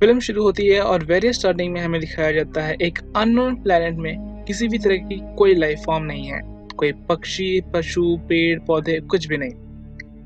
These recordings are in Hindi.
फिल्म शुरू होती है और वेरी स्टार्टिंग में हमें दिखाया जाता है एक अननोन प्लेनेट में किसी भी तरह की कोई लाइफ फॉर्म नहीं है। कोई पक्षी, पशु, पेड़ पौधे कुछ भी नहीं।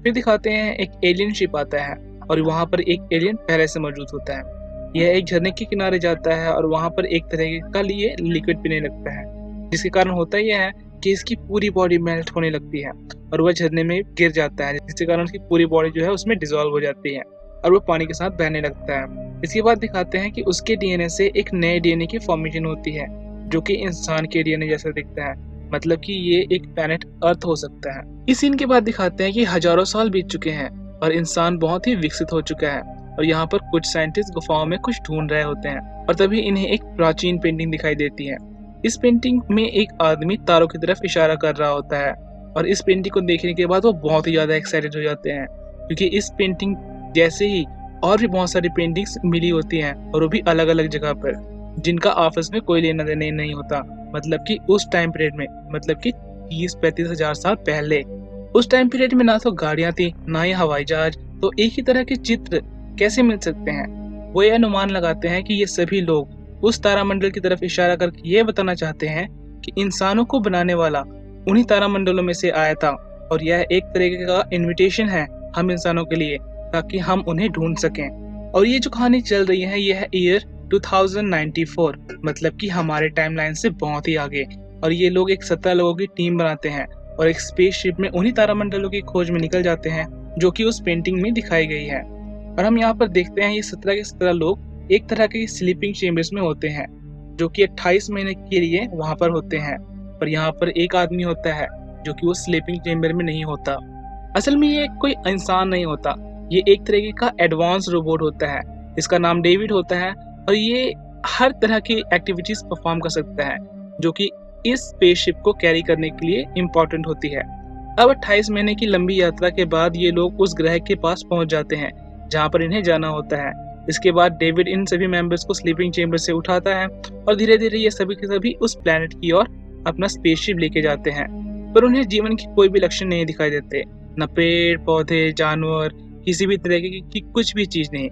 फिर दिखाते हैं एक एलियन शिप आता है और वहाँ पर एक एलियन पहले से मौजूद होता है। यह एक झरने के किनारे जाता है और वहाँ पर एक तरह का लिए लिक्विड पीने लगता है, जिसके कारण होता यह है कि इसकी पूरी बॉडी मेल्ट होने लगती है और वह झरने में गिर जाता है, जिसके कारण उसकी पूरी बॉडी जो है उसमें डिसॉल्व हो जाती है और वो पानी के साथ बहने लगता है। इसके बाद दिखाते हैं कि उसके डीएनए से एक नए डीएनए की फॉर्मेशन होती है जो कि इंसान के डीएनए जैसा दिखता है, मतलब कि ये एक प्लैनेट अर्थ हो सकता है। इस सीन के बाद दिखाते हैं कि हजारों साल बीत चुके हैं और इंसान बहुत ही विकसित हो चुका है और यहाँ पर कुछ साइंटिस्ट गुफाओं में कुछ ढूंढ रहे होते हैं और तभी इन्हें एक प्राचीन पेंटिंग दिखाई देती है। इस पेंटिंग में एक आदमी तारों की तरफ इशारा कर रहा होता है और इस पेंटिंग को देखने के बाद वो बहुत ही ज्यादा एक्साइटेड हो जाते हैं, क्योंकि इस पेंटिंग जैसे ही और भी बहुत सारी पेंटिंग्स मिली होती हैं और वो भी अलग अलग जगह पर, जिनका आपस में कोई लेना देना नहीं होता। मतलब कि उस टाइम पीरियड में, मतलब कि 30-35 हजार साल पहले, उस टाइम पीरियड में ना तो गाड़ियां थी ना ही हवाई जहाज, तो एक ही तरह के चित्र कैसे मिल सकते हैं। वो ये अनुमान लगाते हैं कि ये सभी लोग उस तारामंडल की तरफ इशारा करके ये बताना चाहते हैं कि इंसानों को बनाने वाला उन्हीं तारामंडलों में से आया था और यह एक तरीके का इन्विटेशन है हम इंसानों के लिए, ताकि हम उन्हें ढूंढ सकें। और ये जो कहानी चल रही है यह है ईयर 2094, मतलब कि हमारे टाइमलाइन से बहुत ही आगे। और ये लोग एक 17 लोगों की टीम बनाते हैं और एक स्पेसशिप में उन्हीं तारामंडलों की खोज में निकल जाते हैं जो कि उस पेंटिंग में दिखाई गई है। और हम यहाँ पर देखते हैं ये 17 के 17 लोग एक तरह के स्लीपिंग चेम्बर्स में होते हैं जो कि 28 महीने के लिए वहां पर होते हैं। और यहाँ पर एक आदमी होता है जो कि वो स्लीपिंग चेम्बर में नहीं होता। असल में ये कोई इंसान नहीं होता, ये एक तरीके का एडवांस रोबोट होता है। इसका नाम डेविड होता है और ये हर तरह की एक्टिविटीज परफॉर्म कर सकता है जो कि इस स्पेसशिप को कैरी करने के लिए इम्पोर्टेंट होती है। अब 28 महीने की लंबी यात्रा के बाद ये लोग उस ग्रह के पास पहुंच जाते हैं जहां पर इन्हें जाना होता है। इसके बाद डेविड इन सभी मेंबर्स को स्लीपिंग चेम्बर से उठाता है और धीरे धीरे ये सभी के सभी उस प्लेनेट की ओर अपना स्पेसशिप लेके जाते हैं। पर उन्हें जीवन की कोई भी लक्षण नहीं दिखाई देते, न पेड़ पौधे, जानवर, किसी भी तरह की कुछ भी चीज नहीं,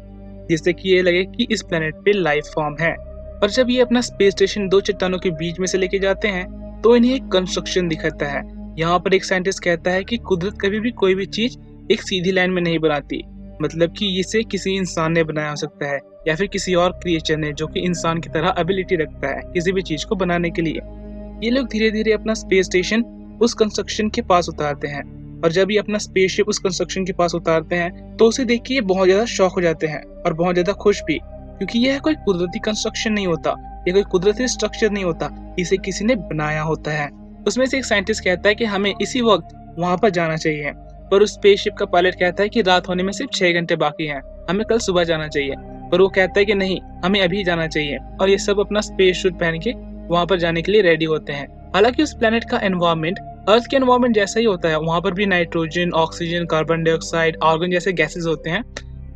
जिससे कि ये लगे कि इस प्लेनेट पे लाइफ फॉर्म है। और जब ये अपना स्पेस स्टेशन दो चट्टानों के बीच में से लेके जाते हैं तो इन्हें एक कंस्ट्रक्शन दिखाता है। यहाँ पर एक साइंटिस्ट कहता है कि कुदरत कभी भी कोई भी चीज एक सीधी लाइन में नहीं बनाती, मतलब कि इसे किसी इंसान ने बनाया हो सकता है या फिर किसी और क्रिएचर ने जो कि इंसान की तरह एबिलिटी रखता है किसी भी चीज को बनाने के लिए। ये लोग धीरे धीरे अपना स्पेस स्टेशन उस कंस्ट्रक्शन के पास उतारते हैं और जब ये अपना स्पेसशिप उस कंस्ट्रक्शन के पास उतारते हैं तो उसे देख के ये बहुत ज्यादा शॉक हो जाते हैं और बहुत ज्यादा खुश भी, क्योंकि यह कोई कुदरती कंस्ट्रक्शन नहीं होता, ये कोई कुदरती स्ट्रक्चर नहीं होता, इसे किसी ने बनाया होता है। उसमें से एक साइंटिस्ट कहता है कि हमें इसी वक्त वहां पर जाना चाहिए, पर उस स्पेसशिप का पायलट कहता है कि रात होने में सिर्फ 6 घंटे बाकी हैं, हमें कल सुबह जाना चाहिए। पर वो कहता है कि नहीं, हमें अभी जाना चाहिए। और ये सब अपना स्पेस सूट पहन के वहां पर जाने के लिए रेडी होते हैं। हालांकि उस प्लेनेट का एनवायरमेंट अर्थ के एनवायरमेंट जैसा ही होता है, वहां पर भी nitrogen, oxygen, carbon dioxide, argon जैसे गैसेस होते हैं।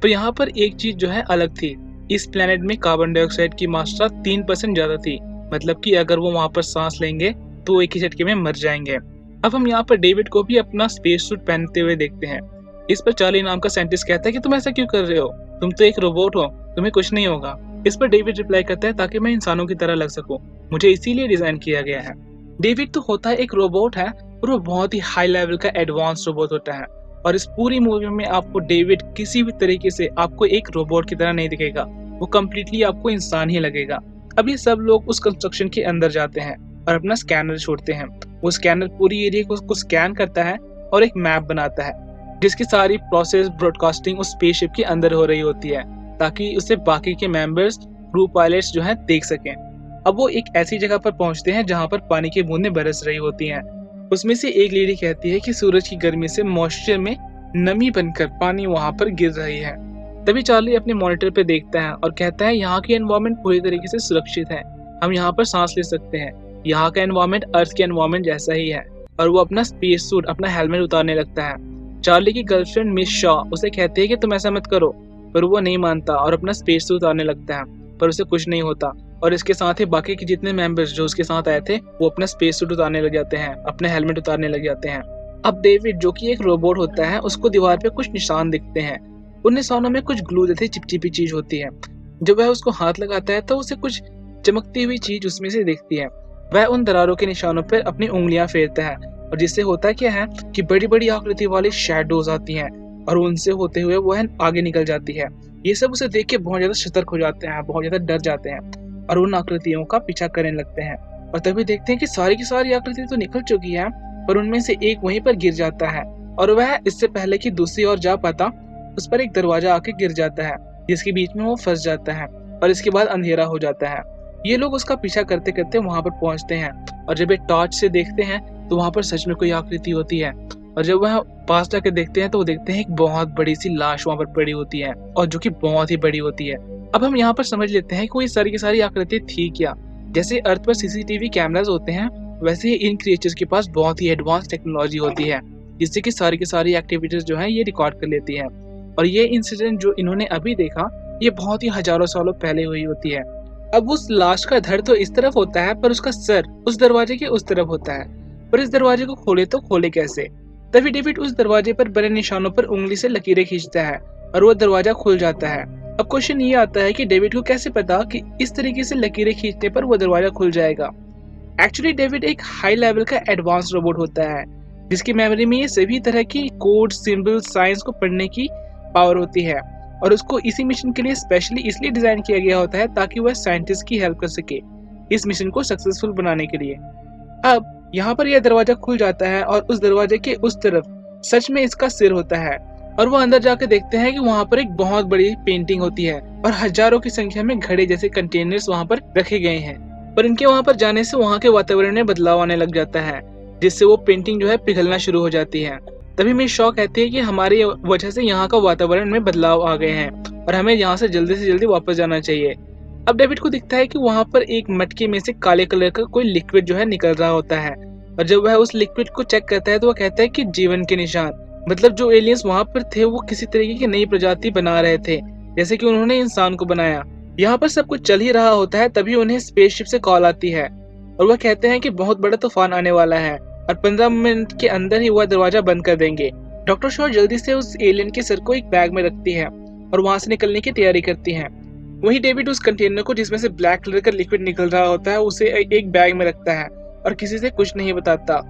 पर यहाँ पर एक चीज जो है अलग थी, इस प्लेनेट में कार्बन डाइऑक्साइड की मात्रा 3% ज्यादा थी, मतलब कि अगर वो वहां पर सांस लेंगे तो एक ही झटके में मर जाएंगे। अब हम यहाँ पर डेविड को भी अपना स्पेस सूट पहनते हुए देखते हैं। इस पर चार्ली नाम का साइंटिस्ट कहता है कि तुम ऐसा क्यों कर रहे हो, तुम तो एक रोबोट हो, तुम्हें कुछ नहीं होगा। इस पर डेविड रिप्लाई करता है ताकि मैं इंसानों की तरह लग सकूं, मुझे इसीलिए डिजाइन किया गया है। डेविड तो होता है एक रोबोट है और वो बहुत ही हाई लेवल का एडवांस रोबोट होता है। और इस पूरी मूवी में आपको डेविड किसी भी तरीके से आपको एक रोबोट की तरह नहीं दिखेगा, वो कम्प्लीटली आपको इंसान ही लगेगा। अब ये सब लोग उस कंस्ट्रक्शन के अंदर जाते हैं और अपना स्कैनर छोड़ते हैं। वो स्कैनर पूरी एरिया को स्कैन करता है और एक मैप बनाता है जिसकी सारी प्रोसेस ब्रॉडकास्टिंग उस स्पेसशिप के अंदर हो रही होती है, ताकि उसे बाकी के मेंबर्स, क्रू पायलट्स जो हैं देख सकें। अब वो एक ऐसी जगह पर पहुंचते हैं जहां पर पानी की बूंदें बरस रही होती हैं। उसमें से एक लेडी कहती है कि सूरज की गर्मी से मॉइस्चर में नमी बनकर पानी वहां पर गिर रही है। तभी चार्ली अपने मॉनिटर पे देखता है और कहता है यहाँ की एनवायरनमेंट पूरी तरीके से सुरक्षित है, हम यहाँ पर सांस ले सकते हैं, यहाँ का एनवायरनमेंट अर्थ के एनवायरनमेंट जैसा ही है। और वो अपना स्पेस सूट, अपना हेलमेट उतारने लगता है। चार्ली की गर्लफ्रेंड मिस शॉ उसे कहती है कि तुम ऐसा मत करो, पर वो नहीं मानता और अपना स्पेस सूट उतारने लगता है, पर उसे कुछ नहीं होता। और इसके साथ ही बाकी के जितने मेंबर्स जो उसके साथ आए थे वो अपना स्पेस सूट उतारने लग जाते हैं, अपने हेलमेट उतारने लग जाते हैं। अब डेविड जो कि एक रोबोट होता है, उसको दीवार पे कुछ निशान दिखते हैं। उन निशानों में कुछ ग्लू जैसी चिपचिपी चीज होती है। जब वह उसको हाथ लगाता है तो उसे कुछ चमकती हुई चीज उसमें से दिखती है। वह उन दरारों के निशानों पर अपनी उंगलियां फेरता है और जिससे होता क्या है कि बड़ी बड़ी आकृति वाली शैडोज आती हैं और उनसे होते हुए वह आगे निकल जाती है। ये सब उसे देख के बहुत ज्यादा सतर्क हो जाते हैं, बहुत ज्यादा डर जाते हैं और उन आकृतियों का पीछा करने लगते हैं। और तभी देखते हैं कि सारी की सारी आकृति तो निकल चुकी है, पर उनमें से एक वहीं पर गिर जाता है और वह इससे पहले कि दूसरी ओर जा पाता, उस पर एक दरवाजा आके गिर जाता है जिसके बीच में वो फंस जाता है और इसके बाद अंधेरा हो जाता है। ये लोग उसका पीछा करते करते वहां पर पहुंचते हैं और जब एक टॉर्च से देखते हैं तो वहां पर सच में कोई आकृति होती है। और जब वह पास जाकर देखते हैं तो वो देखते हैं एक बहुत बड़ी सी लाश वहां पर पड़ी होती है और जो कि बहुत ही बड़ी होती है। अब हम यहाँ पर समझ लेते हैं कि वो सारी की सारी आकृति थी क्या। जैसे अर्थ पर सीसीटीवी कैमराज होते हैं, वैसे ही इन क्रिएचर्स के पास बहुत ही एडवांस टेक्नोलॉजी होती है जिससे कि सारी की सारी एक्टिविटीज जो है ये रिकॉर्ड कर लेती है। और ये इंसिडेंट जो इन्होंने अभी देखा, ये बहुत ही हजारों सालों पहले हुई होती है। अब उस लाश का धड़ तो इस तरफ होता है पर उसका सर उस दरवाजे के उस तरफ होता है। पर इस दरवाजे को खोले तो खोले कैसे? तभी डेविड उस दरवाजे पर बने निशानों पर उंगली से लकीरें खींचता है और वो दरवाजा खुल जाता है। अब क्वेश्चन ये आता है कि डेविड को कैसे पता कि इस तरीके से लकीरें खींचने पर वो दरवाजा खुल जाएगा। एक्चुअली डेविड एक हाई लेवल का एडवांस रोबोट होता है जिसकी मेमोरी में ये सभी तरह की कोड, सिंबल, साइंस को पढ़ने की पावर होती है और उसको इसी मिशन के लिए स्पेशली इसलिए डिजाइन किया गया होता है ताकि वह साइंटिस्ट की हेल्प कर सके इस मिशन को सक्सेसफुल बनाने के लिए। अब यहाँ पर यह दरवाजा खुल जाता है और उस दरवाजे के उस तरफ सच में इसका सिर होता है और वो अंदर जाकर देखते हैं कि वहाँ पर एक बहुत बड़ी पेंटिंग होती है और हजारों की संख्या में घड़े जैसे कंटेनर्स वहाँ पर रखे गए हैं। पर इनके वहाँ पर जाने से वहाँ के वातावरण में बदलाव आने लग जाता है जिससे वो पेंटिंग जो है पिघलना शुरू हो जाती है। तभी मिस शॉ कहती है कि हमारी वजह से यहाँ का वातावरण में बदलाव आ गए हैं और हमें यहाँ से जल्दी वापस जाना चाहिए। अब डेविड को दिखता है कि वहाँ पर एक मटके में से काले कलर का कोई लिक्विड जो है निकल रहा होता है और जब वह उस लिक्विड को चेक करता है तो वह कहता है कि जीवन के निशान, मतलब जो एलियंस वहाँ पर थे वो किसी तरीके की नई प्रजाति बना रहे थे जैसे कि उन्होंने इंसान को बनाया। यहाँ पर सब कुछ चल ही रहा होता है तभी उन्हें स्पेसशिप से कॉल आती है और वह कहते हैं कि बहुत बड़ा तूफान आने वाला है और 15 मिनट के अंदर ही वह दरवाजा बंद कर देंगे। डॉक्टर शॉ जल्दी से उस एलियन के सर को एक बैग में रखती है और वहां से निकलने की तैयारी करती है। वहीं डेविड उस कंटेनर को जिसमें से ब्लैक कलर का लिक्विड निकल रहा होता है उसे एक बैग में रखता है और किसी से कुछ नहीं बताता।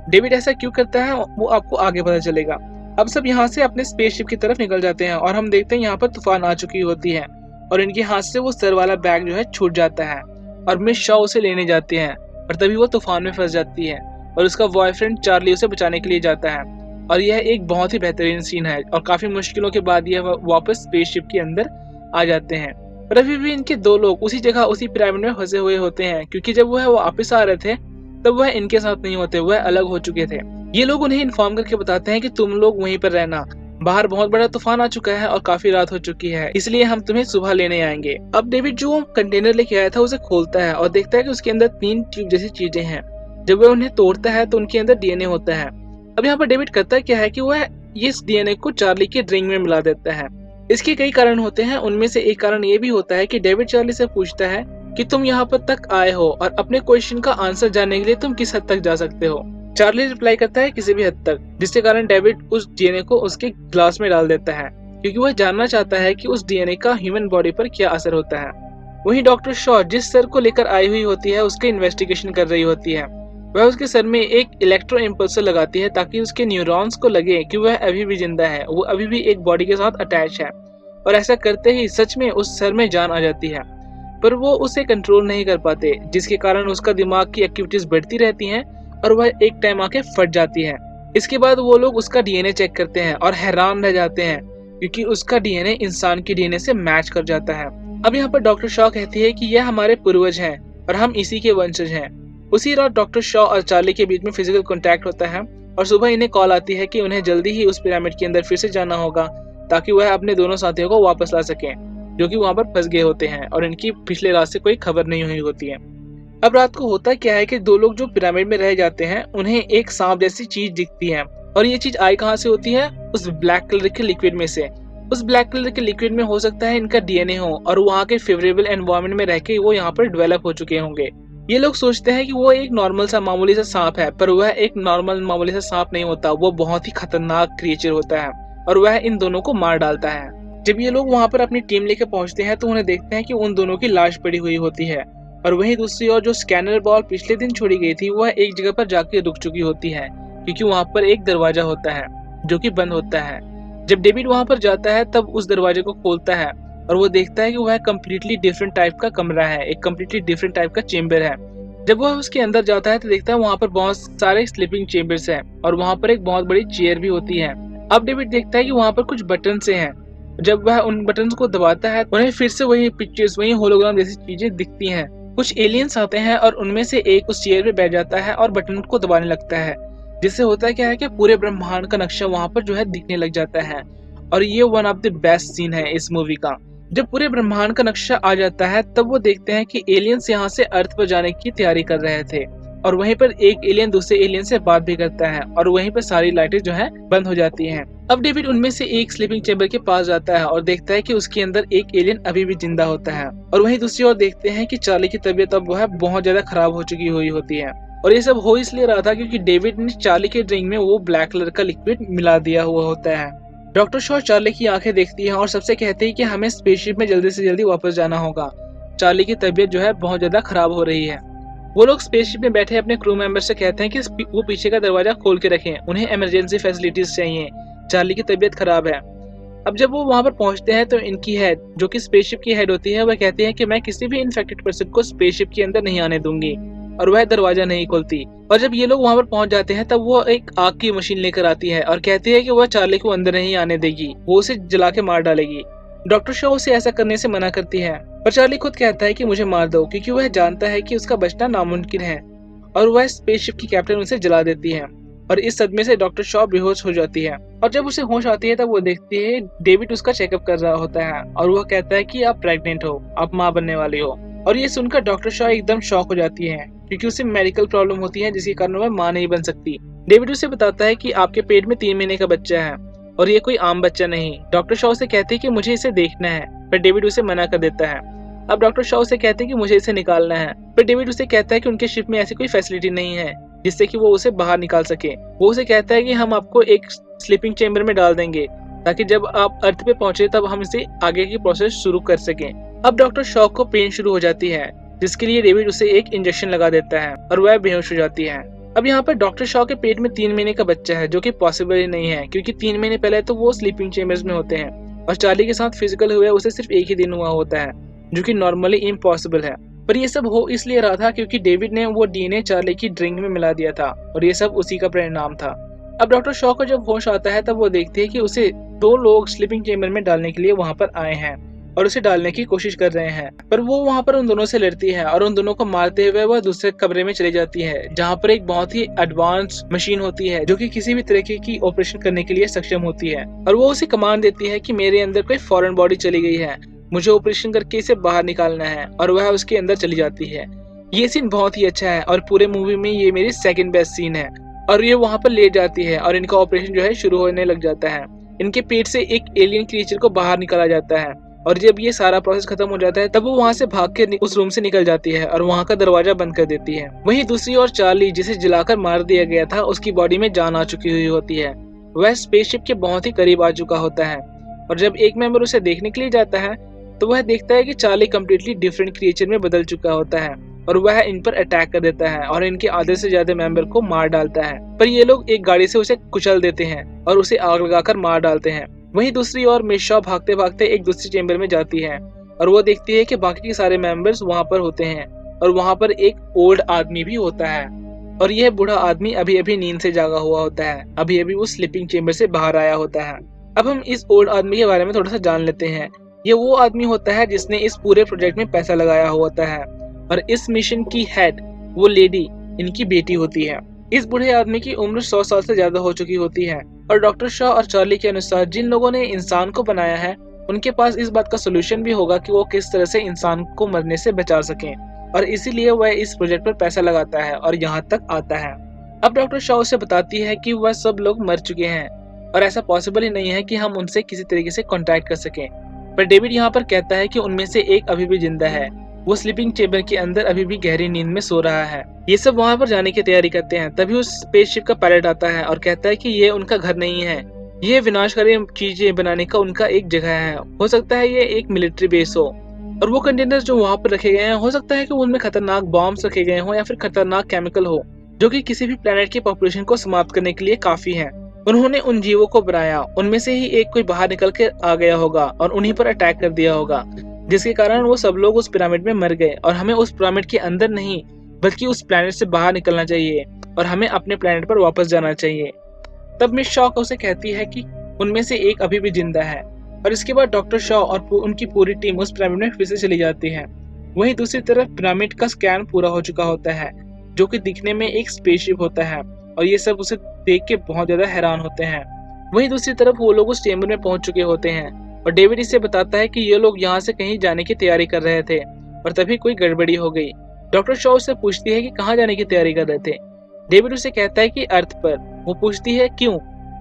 डेविड ऐसा क्यों करता है वो आपको आगे पता चलेगा। अब सब यहाँ से अपने स्पेसशिप की तरफ निकल जाते हैं और हम देखते हैं यहाँ पर तूफान आ चुकी होती है और इनके हाथ से वो सर वाला बैग जो है छूट जाता है और मिस शॉ उसे लेने जाती है और तभी वो तूफान में फंस जाती है और उसका बॉयफ्रेंड चार्ली उसे बचाने के लिए जाता है। और यह एक बहुत ही बेहतरीन सीन है और काफी मुश्किलों के बाद यह वापस स्पेसशिप के अंदर आ जाते हैं। पर अभी भी इनके दो लोग उसी जगह उसी पिरामिड में फंसे हुए होते हैं क्योंकि जब वह वापस आ रहे थे तब वह इनके साथ नहीं होते, वह अलग हो चुके थे। ये लोग उन्हें इन्फॉर्म करके बताते हैं कि तुम लोग वहीं पर रहना, बाहर बहुत बड़ा तूफान आ चुका है और काफी रात हो चुकी है, इसलिए हम तुम्हें सुबह लेने आएंगे। अब डेविड जो कंटेनर लेके आया था उसे खोलता है और देखता है कि उसके अंदर 3 ट्यूब जैसी चीजें हैं। जब वह उन्हें तोड़ता है तो उनके अंदर डीएनए होता है। अब यहाँ पर डेविड करता क्या है कि वह इस डीएनए को चार्ली के ड्रिंक में मिला देता है। इसके कई कारण होते हैं, उनमें से एक कारण ये भी होता है कि डेविड चार्ली से पूछता है कि तुम यहाँ पर तक आए हो और अपने क्वेश्चन का आंसर जानने के लिए तुम किस हद तक जा सकते हो। चार्ली रिप्लाई करता है किसी भी हद तक, जिसके कारण डेविड उस डीएनए को उसके ग्लास में डाल देता है क्योंकि वह जानना चाहता है कि उस डीएनए का ह्यूमन बॉडी पर क्या असर होता है। वहीं डॉक्टर शॉ जिस सर को लेकर आई हुई होती है उसके इन्वेस्टिगेशन कर रही होती है। वह उसके सर में एक इलेक्ट्रो इम्पल्सर लगाती है ताकि उसके न्यूरॉन्स को लगे कि वह अभी भी जिंदा है, वो अभी भी एक बॉडी के साथ अटैच है। और ऐसा करते ही सच में उस सर में जान आ जाती है, पर वो उसे कंट्रोल नहीं कर पाते जिसके कारण उसका दिमाग की एक्टिविटीज बढ़ती रहती हैं और वह एक टाइम आके फट जाती है। इसके बाद वो लोग उसका डीएनए चेक करते हैं और हैरान रह जाते हैं क्योंकि उसका डीएनए इंसान के डीएनए से मैच कर जाता है। अब यहाँ पर डॉक्टर शॉ कहती है कि यह हमारे पूर्वज हैं और हम इसी के वंशज हैं। उसी रात डॉक्टर शॉ और चार्ली के बीच में फिजिकल कांटेक्ट होता है और सुबह इन्हें कॉल आती है कि उन्हें जल्दी ही उस पिरामिड के अंदर फिर से जाना होगा ताकि वह अपने दोनों साथियों को वापस ला सकें जो कि वहां पर फंस गए होते हैं और इनकी पिछले रात से कोई खबर नहीं हुई होती है। अब रात को होता क्या है कि दो लोग जो पिरामिड में रह जाते हैं उन्हें एक सांप जैसी चीज दिखती है और ये चीज आई कहाँ से होती है? उस ब्लैक कलर के लिक्विड में से। उस ब्लैक कलर के लिक्विड में हो सकता है इनका डीएनए हो और वहाँ के फेवरेबल एनवायरनमेंट में रह के वो यहाँ पर डेवलप हो चुके होंगे। ये लोग सोचते हैं कि वो एक नॉर्मल सा मामूली सा सांप है, पर वह एक नॉर्मल मामूली सा सांप नहीं होता, वो बहुत ही खतरनाक क्रिएचर होता है और वह इन दोनों को मार डालता है। जब ये लोग वहाँ पर अपनी टीम लेकर पहुँचते हैं तो उन्हें देखते हैं कि उन दोनों की लाश पड़ी हुई होती है और वहीं दूसरी ओर जो स्कैनर बॉल पिछले दिन छोड़ी गई थी वह एक जगह पर जाके रुक चुकी होती है, क्योंकि वहाँ पर एक दरवाजा होता है जो कि बंद होता है। जब डेविड वहाँ पर जाता है तब उस दरवाजे को खोलता है और वो देखता है कि वह कम्प्लीटली डिफरेंट टाइप का कमरा है, एक कम्प्लीटली डिफरेंट टाइप का चेम्बर है। जब वह उसके अंदर जाता है तो देखता है वहाँ पर बहुत सारे स्लीपिंग चेम्बर्स हैं और वहाँ पर एक बहुत बड़ी चेयर भी होती है। अब डेविड देखता है कि वहाँ पर कुछ बटन से हैं। जब वह उन बटन्स को दबाता है उन्हें फिर से वही पिक्चर्स, वही होलोग्राम जैसी चीजें दिखती हैं। कुछ एलियंस आते हैं और उनमें से एक उस चेयर पे बैठ जाता है और बटन को दबाने लगता है, जिससे होता है क्या है कि पूरे ब्रह्मांड का नक्शा वहाँ पर जो है दिखने लग जाता है। और ये one of the best scene है इस मूवी का। जब पूरे ब्रह्मांड का नक्शा आ जाता है तब वो देखते हैं कि एलियंस यहाँ से अर्थ पर जाने की तैयारी कर रहे थे और वहीं पर एक एलियन दूसरे एलियन से बात भी करता है और वहीं पर सारी लाइटें जो है बंद हो जाती हैं। अब डेविड उनमें से एक स्लीपिंग चैम्बर के पास जाता है और देखता है कि उसके अंदर एक एलियन अभी भी जिंदा होता है और वहीं दूसरी ओर देखते हैं कि चार्ली की तबीयत अब वो है बहुत ज्यादा खराब हो चुकी हुई होती है। और ये सब हो इसलिए रहा था क्योंकि डेविड ने चार्ली के ड्रिंक में वो ब्लैक कलर का लिक्विड मिला दिया हुआ होता है। डॉक्टर शॉ चार्ली की आंखें देखती है और सबसे कहते हैं कि हमें स्पेसशिप में जल्दी से जल्दी वापस जाना होगा, चार्ली की तबीयत जो है बहुत ज्यादा खराब हो रही है। वो लोग स्पेसशिप में बैठे अपने क्रू मेंबर से कहते हैं कि वो पीछे का दरवाजा खोल के रखें, उन्हें इमरजेंसी फैसिलिटीज चाहिए, चार्ली की तबीयत खराब है। अब जब वो वहां पर पहुंचते हैं तो इनकी हेड, जो कि स्पेसशिप की हेड होती है, वह कहती है कि मैं किसी भी इन्फेक्टेड पर्सन को स्पेसशिप के अंदर नहीं आने दूंगी और वह दरवाजा नहीं खोलती। और जब ये लोग वहां पर पहुंच जाते हैं तब वो एक आग की मशीन लेकर आती है और कहती है कि वह चार्ली को अंदर नहीं आने देगी, वो उसे जला के मार डालेगी। डॉक्टर शॉ उसे ऐसा करने से मना करती है पर चार्ली खुद कहता है कि मुझे मार दो, क्योंकि वह जानता है कि उसका बचना नामुमकिन है और वह स्पेसशिप की कैप्टन उसे जला देती है। और इस सदमे से डॉक्टर शॉ बेहोश हो जाती है और जब उसे होश आती है तब वो देखती है डेविड उसका चेकअप कर रहा होता है और वह कहता है कि आप प्रेग्नेंट हो, आप माँ बनने वाली हो। और ये सुनकर डॉक्टर शॉ एकदम शॉक हो जाती है क्योंकि उसे मेडिकल प्रॉब्लम होती है जिसके कारण वह माँ नहीं बन सकती। डेविड उसे बताता है कि आपके पेट में 3 महीने का बच्चा है और ये कोई आम बच्चा नहीं। डॉक्टर शॉ से कहती है कि मुझे इसे देखना है पर डेविड उसे मना कर देता है। अब डॉक्टर शॉ से कहते हैं कि मुझे इसे निकालना है पर डेविड उसे कहता है कि उनके शिप में ऐसी कोई फैसिलिटी नहीं है जिससे कि वो उसे बाहर निकाल सके। वो उसे कहता है कि हम आपको एक स्लीपिंग चेम्बर में डाल देंगे ताकि जब आप अर्थ पे पहुंचे तब हम इसे आगे की प्रोसेस शुरू कर सकें। अब डॉक्टर शॉ को पेन शुरू हो जाती है जिसके लिए डेविड उसे एक इंजेक्शन लगा देता है और वह बेहोश हो जाती है। अब यहाँ पर डॉक्टर शॉ के पेट में 3 महीने का बच्चा है, जो कि पॉसिबल ही नहीं है क्योंकि 3 महीने पहले तो वो स्लीपिंग चेम्बर्स में होते हैं और चार्ली के साथ फिजिकल हुए उसे सिर्फ एक ही दिन हुआ होता है, जो कि नॉर्मली इम्पॉसिबल है। पर ये सब हो इसलिए रहा था क्योंकि डेविड ने वो डीएनए चार्ली की ड्रिंक में मिला दिया था और ये सब उसी का परिणाम था। अब डॉक्टर शॉ को जब होश आता है तब वो देखती है कि उसे 2 लोग स्लीपिंग चेम्बर में डालने के लिए वहां पर आए हैं और उसे डालने की कोशिश कर रहे हैं, पर वो वहां पर उन दोनों से लड़ती है और उन दोनों को मारते हुए वह दूसरे कमरे में चली जाती है जहां पर एक बहुत ही एडवांस मशीन होती है जो कि किसी भी तरीके की ऑपरेशन करने के लिए सक्षम होती है। और वो उसे कमांड देती है कि मेरे अंदर कोई फॉरेन बॉडी चली गई है, मुझे ऑपरेशन करके इसे बाहर निकालना है, और वह उसके अंदर चली जाती है। ये सीन बहुत ही अच्छा है और पूरे मूवी में ये मेरी सेकंड बेस्ट सीन है। और ये वहां पर ले जाती है और इनका ऑपरेशन जो है शुरू होने लग जाता है। इनके पेट से एक एलियन क्रिएचर को बाहर निकाला जाता है और जब ये सारा प्रोसेस खत्म हो जाता है तब वो वहां से भाग के उस रूम से निकल जाती है और वहां का दरवाजा बंद कर देती है। वहीं दूसरी ओर चार्ली, जिसे जलाकर मार दिया गया था, उसकी बॉडी में जान आ चुकी हुई होती है। वह स्पेसशिप के बहुत ही करीब आ चुका होता है और जब एक मेंबर उसे देखने के लिए जाता है तो वह देखता है कि चार्ली कम्प्लीटली डिफरेंट क्रिएचर में बदल चुका होता है और वह इन पर अटैक कर देता है और इनके आधे से ज्यादा मेंबर को मार डालता है। पर ये लोग एक गाड़ी से उसे कुचल देते हैं और उसे आग लगाकर मार डालते हैं। वहीं दूसरी ओर मिस शॉ भागते भागते एक दूसरी चेंबर में जाती है और वो देखती है कि बाकी के सारे मेंबर्स वहां पर होते हैं और वहां पर एक ओल्ड आदमी भी होता है और यह बूढ़ा आदमी अभी अभी नींद से जागा हुआ होता है, अभी अभी वो स्लीपिंग चेंबर से बाहर आया होता है। अब हम इस ओल्ड आदमी के बारे में थोड़ा सा जान लेते हैं। ये वो आदमी होता है जिसने इस पूरे प्रोजेक्ट में पैसा लगाया होता है और इस मिशन की हेड, वो लेडी, इनकी बेटी होती है। इस बूढ़े आदमी की उम्र 100 साल से ज्यादा हो चुकी होती है और डॉक्टर शॉ और चार्ली के अनुसार जिन लोगों ने इंसान को बनाया है उनके पास इस बात का सोल्यूशन भी होगा कि वो किस तरह से इंसान को मरने से बचा सकें, और इसीलिए वह इस प्रोजेक्ट पर पैसा लगाता है और यहाँ तक आता है। अब डॉक्टर शॉ उसे बताती है कि वह सब लोग मर चुके हैं और ऐसा पॉसिबल ही नहीं है कि हम उनसे किसी तरीके से कांटेक्ट कर सकें। पर डेविड यहाँ पर कहता है कि उनमें से एक अभी भी जिंदा है, वो स्लीपिंग चेंबर के अंदर अभी भी गहरी नींद में सो रहा है। ये सब वहां पर जाने की तैयारी करते हैं, तभी उस स्पेसशिप का पायलट आता है और कहता है कि ये उनका घर नहीं है, ये विनाशकारी चीजें बनाने का उनका एक जगह है। हो सकता है ये एक मिलिट्री बेस हो, और वो कंटेनर्स जो वहां पर रखे गए हैं हो सकता है कि उनमें खतरनाक बॉम्ब्स रखे गए हों या फिर खतरनाक केमिकल हो, जो कि किसी भी प्लेनेट की पॉपुलेशन को समाप्त करने के लिए काफी है। उन्होंने उन जीवों को बनाया, उनमें से ही एक कोई बाहर निकल के आ गया होगा और उन्हीं पर अटैक कर दिया होगा, जिसके कारण वो सब लोग उस पिरामिड में मर गए। और हमें उस पिरामिड के अंदर नहीं, बल्कि उस प्लेनेट से बाहर निकलना चाहिए और हमें अपने प्लेनेट पर वापस जाना चाहिए। तब मिस शॉ उसे कहती है कि उनमें से एक अभी भी जिंदा है, और इसके बाद डॉक्टर शॉ और उनकी पूरी टीम उस पिरामिड में फिर से चली जाती है। वहीं दूसरी तरफ पिरामिड का स्कैन पूरा हो चुका होता है, जो कि दिखने में एक स्पेसशिप होता है, और ये सब उसे देख के बहुत ज्यादा हैरान होते हैं। वहीं दूसरी तरफ वो लोग उस चेंबर में पहुंच चुके होते हैं, और डेविड इसे बताता है कि ये लोग यहाँ से कहीं जाने की तैयारी कर रहे थे, और तभी कोई गड़बड़ी हो गई। डॉक्टर शॉ उससे पूछती है कि कहाँ जाने की तैयारी कर रहे थे। डेविड उसे कहता है कि अर्थ पर। वो पूछती है क्यों।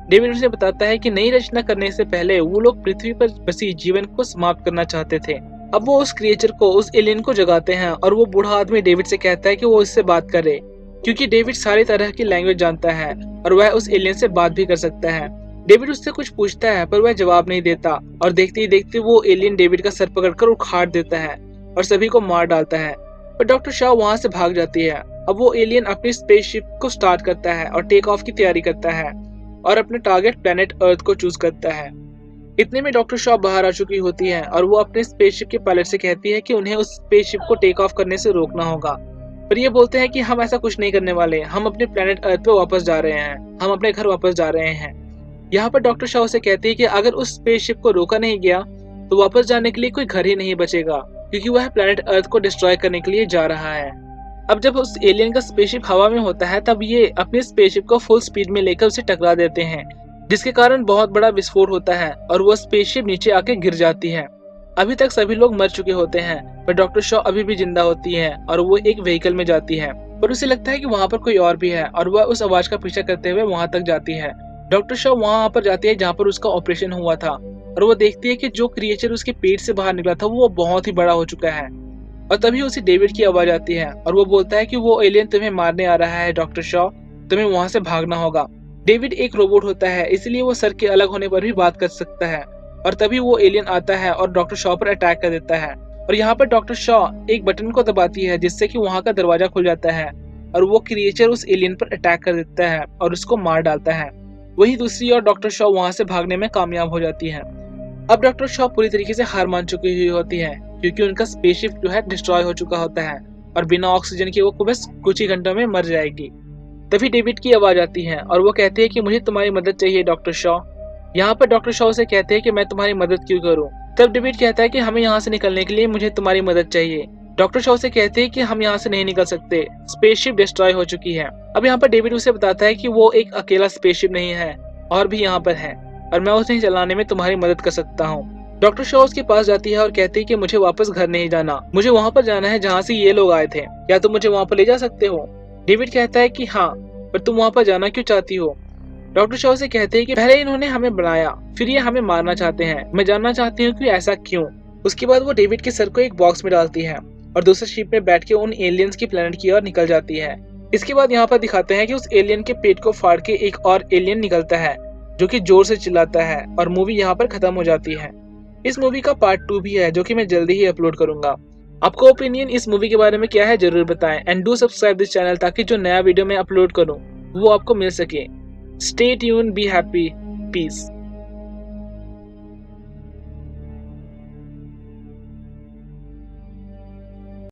डेविड उसे बताता है कि नई रचना करने से पहले वो लोग पृथ्वी पर बसी जीवन को समाप्त करना चाहते थे। अब वो उस क्रिएचर को, उस एलियन को जगाते हैं, और वो बूढ़ा आदमी डेविड से कहता है कि वो इससे बात करे, क्योंकि डेविड सारी तरह की लैंग्वेज जानता है और वह उस एलियन से बात भी कर सकता है। डेविड उससे कुछ पूछता है पर वह जवाब नहीं देता, और देखते ही देखते वो एलियन डेविड का सर पकड़कर उखाड़ देता है और सभी को मार डालता है। पर डॉक्टर शाह वहां से भाग जाती है। अब वो एलियन अपनी स्पेसशिप को स्टार्ट करता है और टेक ऑफ की तैयारी करता है, और अपने टारगेट प्लेनेट अर्थ को चूज करता है। इतने में डॉक्टर शॉ बाहर आ चुकी होती है, और वो अपने स्पेसशिप के पायलट से कहती है कि उन्हें उस स्पेसशिप को टेक ऑफ करने से रोकना होगा। पर ये बोलते हैं कि हम ऐसा कुछ नहीं करने वाले, हम अपने प्लेनेट अर्थ पे वापस जा रहे हैं, हम अपने घर वापस जा रहे हैं। यहाँ पर डॉक्टर शॉ से कहती है कि अगर उस स्पेसशिप को रोका नहीं गया तो वापस जाने के लिए कोई घर ही नहीं बचेगा, क्योंकि वह प्लेनेट अर्थ को डिस्ट्रॉय करने के लिए जा रहा है। अब जब उस एलियन का स्पेसशिप हवा में होता है, तब ये अपने स्पेसशिप को फुल स्पीड में लेकर उसे टकरा देते हैं, जिसके कारण बहुत बड़ा विस्फोट होता है और वो स्पेसशिप नीचे आके गिर जाती है। अभी तक सभी लोग मर चुके होते हैं, पर डॉक्टर शॉ अभी भी जिंदा होती है, और वो एक व्हीकल में जाती है। पर उसे लगता है कि वहाँ पर कोई और भी है, और वह उस आवाज का पीछा करते हुए वहाँ तक जाती है। डॉक्टर शॉ वहाँ पर जाती है जहाँ पर उसका ऑपरेशन हुआ था, और वो देखती है कि जो क्रिएचर उसके पेट से बाहर निकला था वो बहुत ही बड़ा हो चुका है। और तभी उसे डेविड की आवाज आती है, और वो बोलता है कि वो एलियन तुम्हें मारने आ रहा है डॉक्टर शॉ, तुम्हें वहां से भागना होगा। डेविड एक रोबोट होता है, इसलिए वो सर के अलग होने पर भी बात कर सकता है। और तभी वो एलियन आता है और डॉक्टर शॉ पर अटैक कर देता है, और यहाँ पर डॉक्टर शॉ एक बटन को दबाती है जिससे कि वहाँ का दरवाजा खुल जाता है, और वो क्रिएचर उस एलियन पर अटैक कर देता है और उसको मार डालता है। वही दूसरी ओर डॉक्टर शॉ वहां से भागने में कामयाब हो जाती है। अब डॉक्टर शॉ पूरी तरीके से हार मान चुकी हुई होती है, क्योंकि उनका स्पेसशिप जो है डिस्ट्रॉय हो चुका होता है, और बिना ऑक्सीजन के वो बस कुछ ही घंटों में मर जाएगी। तभी डेविड की आवाज आती है, और वो कहते हैं कि मुझे तुम्हारी मदद चाहिए डॉक्टर शॉ। यहाँ पर डॉक्टर शॉ से कहते हैं कि मैं तुम्हारी मदद क्यों करूँ। तब डेविड कहता है कि हमें यहाँ से निकलने के लिए मुझे तुम्हारी मदद चाहिए। डॉक्टर शॉ से कहते हैं कि हम यहाँ से नहीं निकल सकते, स्पेसशिप डिस्ट्रॉय हो चुकी है। अब यहाँ पर डेविड उसे बताता है कि वो एक अकेला स्पेसशिप नहीं है, और भी यहाँ पर है, और मैं उसे चलाने में तुम्हारी मदद कर सकता हूँ। डॉक्टर शॉ उसके पास जाती है और कहती है कि मुझे वापस घर नहीं जाना, मुझे वहाँ पर जाना है जहाँ से ये लोग आए थे, क्या तुम मुझे वहाँ पर ले जा सकते हो। डेविड कहता है कि हाँ, पर तुम वहाँ पर जाना क्यों चाहती हो। डॉक्टर शॉ से कहते हैं कि पहले इन्होंने हमें बनाया, फिर ये हमें मारना चाहते हैं, मैं जानना चाहती हूँ कि ऐसा क्यों। उसके बाद वो डेविड के सर को एक बॉक्स में डालती है और दूसरे शिप में बैठ के उन एलियंस की प्लेनेट की ओर निकल जाती है। इसके बाद यहाँ पर दिखाते हैं कि उस एलियन के पेट को फाड़ के एक और एलियन निकलता है, जो कि जोर से चिल्लाता है, और मूवी यहाँ पर खत्म हो जाती है। इस मूवी का पार्ट 2 भी है, जो कि मैं जल्दी ही अपलोड करूंगा। आपको ओपिनियन इस मूवी के बारे में क्या है जरूर बताएं, and do subscribe this channel, ताकि जो नया वीडियो मैं अपलोड करूं वो आपको मिल सके। Stay tune, be happy, piece.